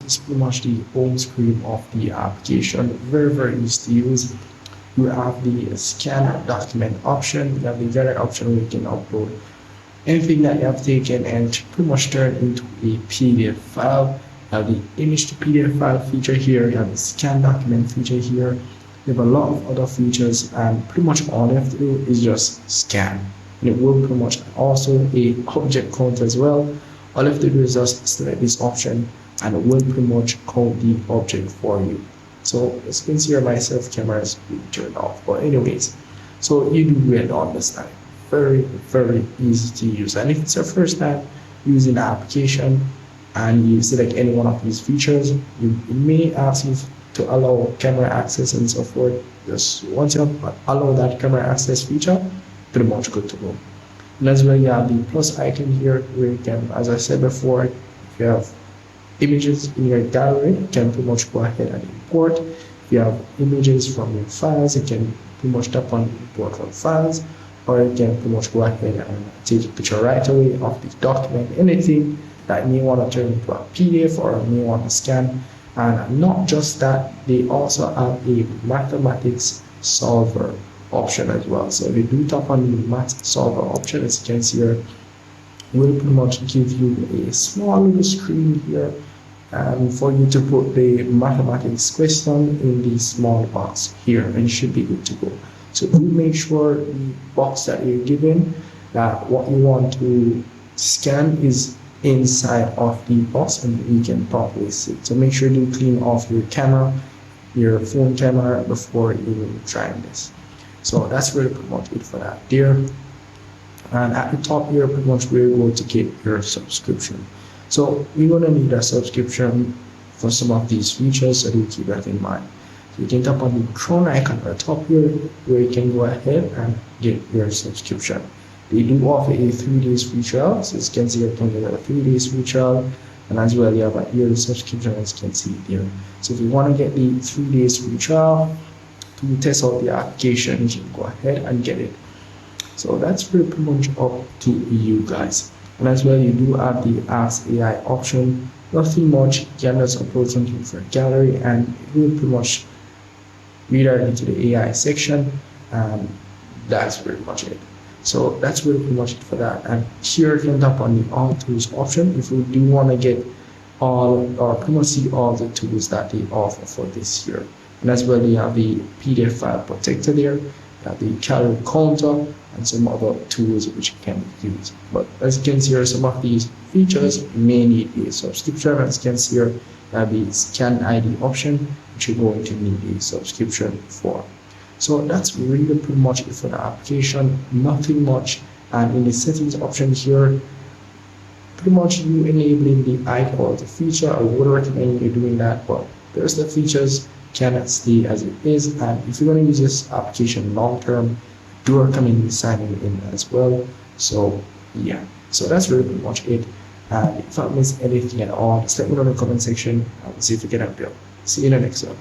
is pretty much the home screen of the application. Very easy to use. You have the scan document option, you have the gallery option where you can upload anything that you have taken and pretty much turn into a PDF file. You have the image to PDF file feature here, you have the scan document feature here. You have a lot of other features, and pretty much all you have to do is just scan. And it will pretty much also a object count as well. All you have to do is just select this option and it will pretty much count the object for you. So as you can see here, my self camera is being turned off. But anyways, so you do really understand. Very easy to use. And if it's your first time using the application and you select any one of these features, it may ask you to allow camera access and so forth. Just once you allow that camera access feature, pretty much good to go. And as well, you have the plus icon here where you can, as I said before, if you have images in your gallery, you can pretty much go ahead and import. If you have images from your files, you can pretty much tap on import from files, or you can pretty much go ahead and take a picture right away of the document, anything that you may want to turn into a PDF or may want to scan. And not just that, they also have a mathematics solver option as well. So if you do tap on the math solver option, as you can see here, will pretty much give you a small little screen here for you to put the mathematics question in the small box here, and you should be good to go. So do make sure the box that you're given, that what you want to scan is inside of the box and you can properly see. So make sure you clean off your camera, your phone camera, before even trying this. So that's really pretty much it for that there. And at the top here, pretty much we're going to get your subscription. So you're going to need a subscription for some of these features, so do keep that in mind. So you can tap on the crown icon at the top here, where you can go ahead and get your subscription. They do offer a 3 days free trial, so as you can see, you can get a 3 days free trial, and as well you have a yearly subscription, as you can see there. So if you want to get the 3 days free trial to test out the application, you can go ahead and get it. So that's pretty much up to you guys. And as well, you do have the Ask AI option. Nothing much, you can just upload something for a gallery and it will pretty much redirect into the AI section, and that's pretty much it. So that's really pretty much it for that. And here you can tap on the all tools option if you do want to get all or pretty much see all the tools that they offer for this year. And as well, you have the PDF file protector there, you have the calorie counter, and some other tools which you can use. But as you can see here, some of these features may need a subscription. As you can see here, you have the scan ID option, which you're going to need a subscription for. So that's really pretty much it for the application. Nothing much. And in the settings option here, pretty much you enabling the high quality feature. I would recommend you doing that, but there's the features cannot stay as it is. And if you're going to use this application long term, do recommend you signing in as well. So yeah, so that's really pretty much it. And if I missed anything at all, just let me know in the comment section. I will see if we can help you. See you in the next one.